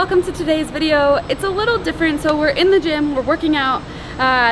welcome to today's video. It's a little different, so we're in the gym, we're working out.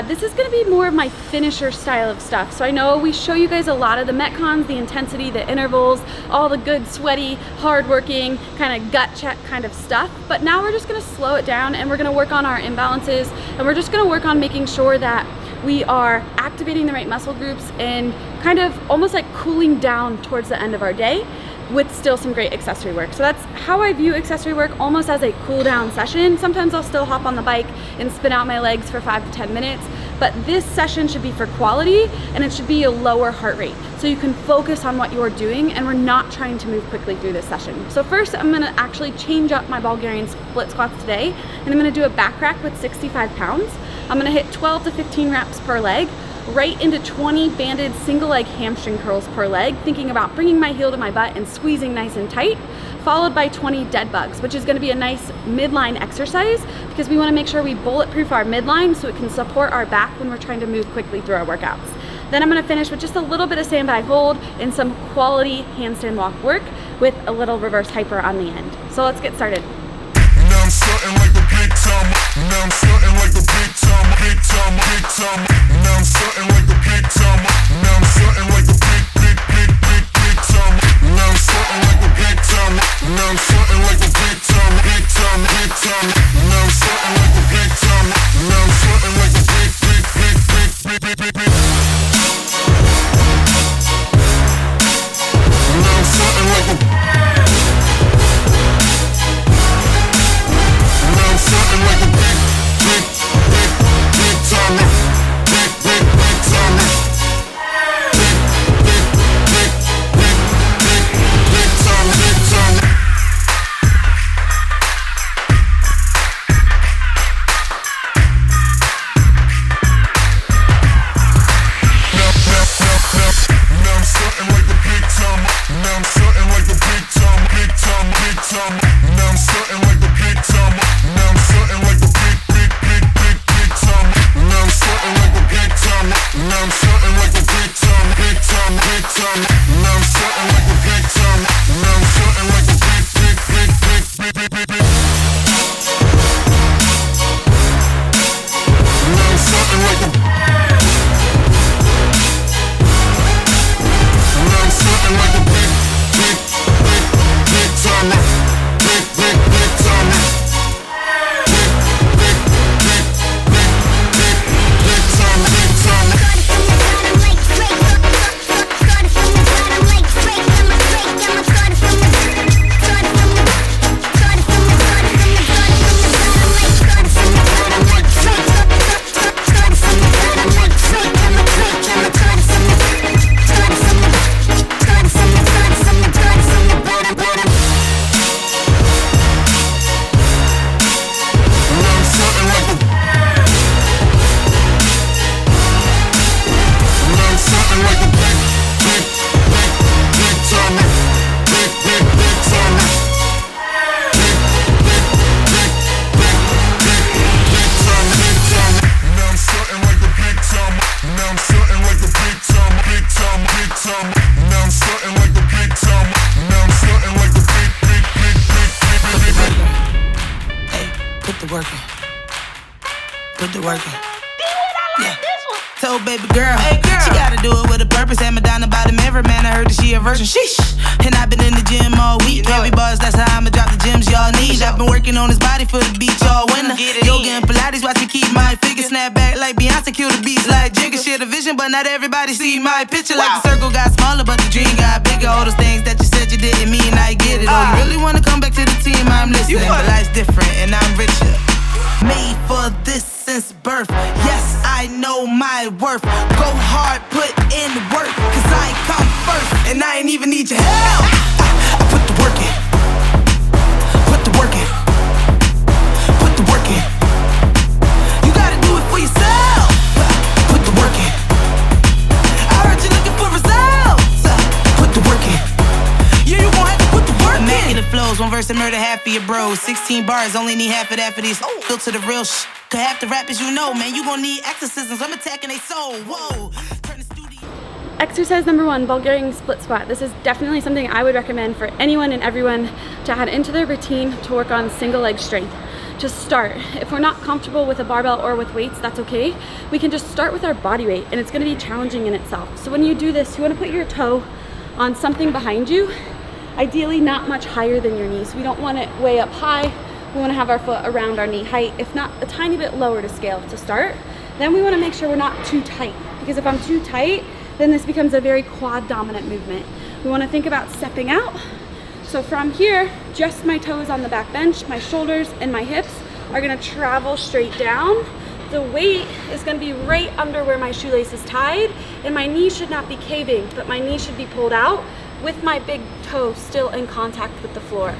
This is gonna be more of my finisher style of stuff. So I know we show you guys a lot of the Metcons, the intensity, the intervals, all the good, sweaty, hard-working, kind of gut check kind of stuff. But now we're just gonna slow it down and we're gonna work on our imbalances, and we're just gonna work on making sure that we are activating the right muscle groups and kind of almost like cooling down towards the end of our day with still some great accessory work. So that's how I view accessory work, almost as a cool down session. Sometimes I'll still hop on the bike and spin out my legs for 5 to 10 minutes, but this session should be for quality and it should be a lower heart rate. So you can focus on what you're doing and we're not trying to move quickly through this session. So first I'm gonna actually change up my Bulgarian split squats today, and I'm gonna do a back rack with 65 pounds. I'm gonna hit 12 to 15 reps per leg, right into 20 banded single leg hamstring curls per leg, thinking about bringing my heel to my butt and squeezing nice and tight, followed by 20 dead bugs, which is gonna be a nice midline exercise because we wanna make sure we bulletproof our midline so it can support our back when we're trying to move quickly through our workouts. Then I'm gonna finish with just a little bit of sandbag hold and some quality handstand walk work with a little reverse hyper on the end. So let's get started. Now I'm starting like the big time. Now I'm starting like the big time, big time, big time. Now I'm starting like the big time. Now I'm starting like the big time. Now I'm starting like the big time. Now I'm starting like the big time, big time, big time. Now I'm starting like the big time. Now I'm starting like the big. Now I'm starting like the. Something like a big timer, big timer, big timer. Now I'm starting like a big timer. Now I'm starting like a big timer, big timer, big timer. Now I'm starting like a big timer. Now I'm starting like a big timer. Now I'm starting like a big timer. Now I'm starting like a big timer, big timer, big timer. Now I'm starting like a big timer. Now I'm starting like a big. Now I'm starting like a. Now I'm starting like a big timer, big timer. Put the work in. Yeah. Told baby girl, she gotta do it with a purpose. Had Madonna by the mirror, man. I heard that she a virgin. Sheesh. And I've been in the gym all week. Heavy bars, that's how I'ma drop the gyms y'all need. I've been working on this body for the beach all winter. Yoga and Pilates, watch me keep my figure. Snap back like Beyonce, kill the beats like Jigga. Share the vision, but not everybody see my picture. Like the circle got smaller, but the dream got bigger. All those things that you said you didn't mean, I get it. Oh, you really wanna come back to the team? I'm listening. But life's different, and I'm richer. Made for this since birth. Yes, I know my worth. Go hard, put in the work, cause I come first, and I ain't even need your help. I put the work in. Put the work in. Put the work in. You gotta do it for yourself. Put the work in. I heard you looking for results. Put the work in. Yeah, you gon' have to put the work in. Immaculate flows, one verse and murder half of your bros. 16 bars, only need half of that for these. Filter the real shit. Cause half the rappers you know, man, you gon' need exorcisms. I'm attacking they soul. Whoa. Turn the studio. exercise number 1, Bulgarian split squat. This is definitely something I would recommend for anyone and everyone to add into their routine to work on single leg strength. To start, if we're not comfortable with a barbell or with weights, that's okay. We can just start with our body weight, and it's going to be challenging in itself. So when you do this, you want to put your toe on something behind you, ideally not much higher than your knees. We don't want it way up high. We want to have our foot around our knee height, if not a tiny bit lower to scale to start. Then we want to make sure we're not too tight, because if I'm too tight, then this becomes a very quad dominant movement. We want to think about stepping out. So from here, just my toes on the back bench, my shoulders and my hips are going to travel straight down. The weight is going to be right under where my shoelace is tied, and my knee should not be caving, but my knee should be pulled out with my big toe still in contact with the floor.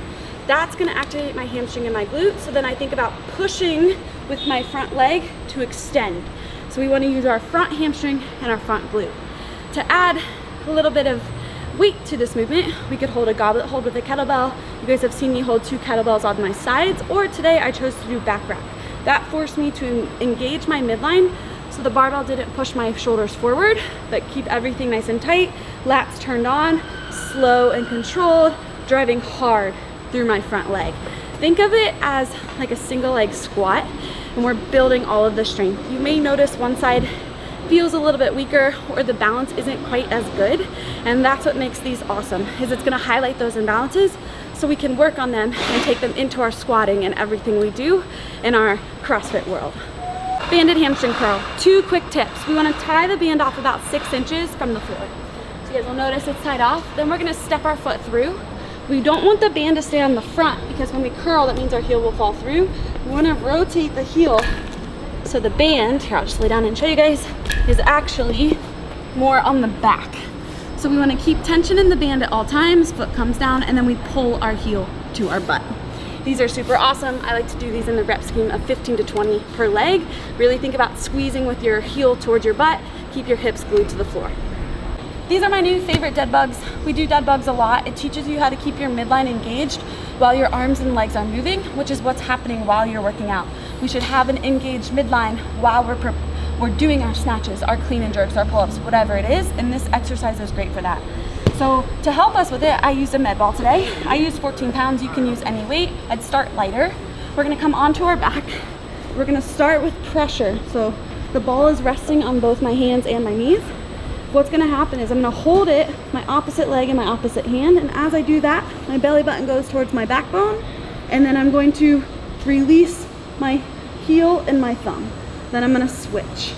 That's going to activate my hamstring and my glute. So then I think about pushing with my front leg to extend. So we want to use our front hamstring and our front glute. To add a little bit of weight to this movement, we could hold a goblet hold with a kettlebell. You guys have seen me hold 2 kettlebells on my sides, or today I chose to do back rack. That forced me to engage my midline, so the barbell didn't push my shoulders forward, but keep everything nice and tight, lats turned on, slow and controlled, driving hard through my front leg. Think of it as like a single leg squat, and we're building all of the strength. You may notice one side feels a little bit weaker, or the balance isn't quite as good, and that's what makes these awesome, is it's going to highlight those imbalances so we can work on them and take them into our squatting and everything we do in our CrossFit world. Banded hamstring curl. 2 quick tips. We want to tie the band off about 6 inches from the floor. So you guys will notice it's tied off. Then we're going to step our foot through. We don't want the band to stay on the front, because when we curl, that means our heel will fall through. We want to rotate the heel so the band, here I'll just lay down and show you guys, is actually more on the back. So we want to keep tension in the band at all times, foot comes down, and then we pull our heel to our butt. These are super awesome. I like to do these in the rep scheme of 15 to 20 per leg. Really think about squeezing with your heel towards your butt. Keep your hips glued to the floor. These are my new favorite dead bugs. We do dead bugs a lot. It teaches you how to keep your midline engaged while your arms and legs are moving, which is what's happening while you're working out. We should have an engaged midline while we're doing our snatches, our clean and jerks, our pull-ups, whatever it is, and this exercise is great for that. So to help us with it, I used a med ball today. I used 14 pounds. You can use any weight. I'd start lighter. We're gonna come onto our back. We're gonna start with pressure. So the ball is resting on both my hands and my knees. What's gonna happen is I'm gonna hold it, my opposite leg and my opposite hand, and as I do that, my belly button goes towards my backbone, and then I'm going to release my heel and my thumb. Then I'm gonna switch.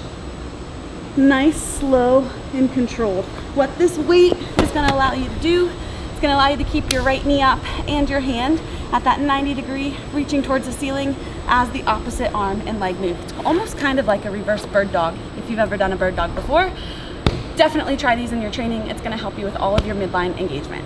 Nice, slow, and controlled. What this weight is gonna allow you to do, it's gonna allow you to keep your right knee up and your hand at that 90 degree, reaching towards the ceiling as the opposite arm and leg move. It's almost kind of like a reverse bird dog, if you've ever done a bird dog before. Definitely try these in your training. It's gonna help you with all of your midline engagement.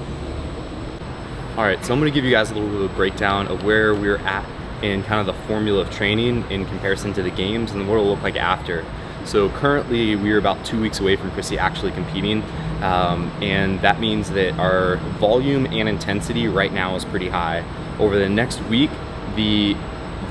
All right, so I'm gonna give you guys a little bit of a breakdown of where we're at in kind of the formula of training in comparison to the games, and then what it'll look like after. So currently we're about 2 weeks away from Chrissy actually competing, and that means that our volume and intensity right now is pretty high. Over the next week, the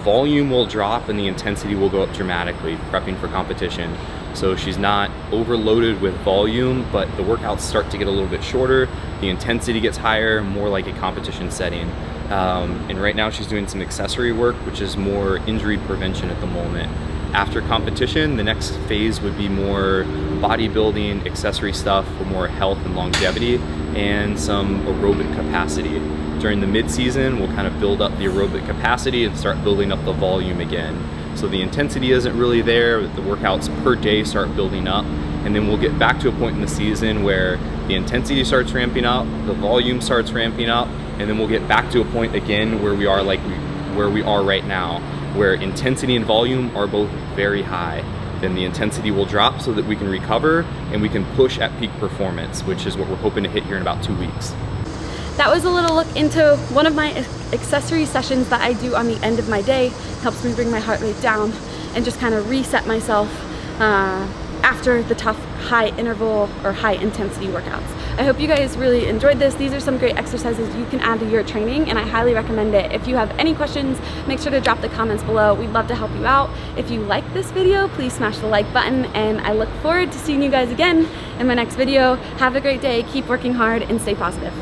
volume will drop and the intensity will go up dramatically, prepping for competition. So she's not overloaded with volume, but the workouts start to get a little bit shorter, the intensity gets higher, more like a competition setting. And right now she's doing some accessory work, which is more injury prevention at the moment. After competition, the next phase would be more bodybuilding, accessory stuff for more health and longevity, and some aerobic capacity. During the mid-season, we'll kind of build up the aerobic capacity and start building up the volume again. So the intensity isn't really there, the workouts per day start building up, and then we'll get back to a point in the season where the intensity starts ramping up, the volume starts ramping up, and then we'll get back to a point again where we are where we are right now, where intensity and volume are both very high. Then the intensity will drop so that we can recover and we can push at peak performance, which is what we're hoping to hit here in about 2 weeks. That was a little look into one of my accessory sessions that I do on the end of my day. Helps me bring my heart rate down and just kind of reset myself after the tough high interval or high intensity workouts. I hope you guys really enjoyed this. These are some great exercises you can add to your training, and I highly recommend it. If you have any questions, make sure to drop the comments below. We'd love to help you out. If you like this video, please smash the like button, and I look forward to seeing you guys again in my next video. Have a great day, keep working hard, and stay positive.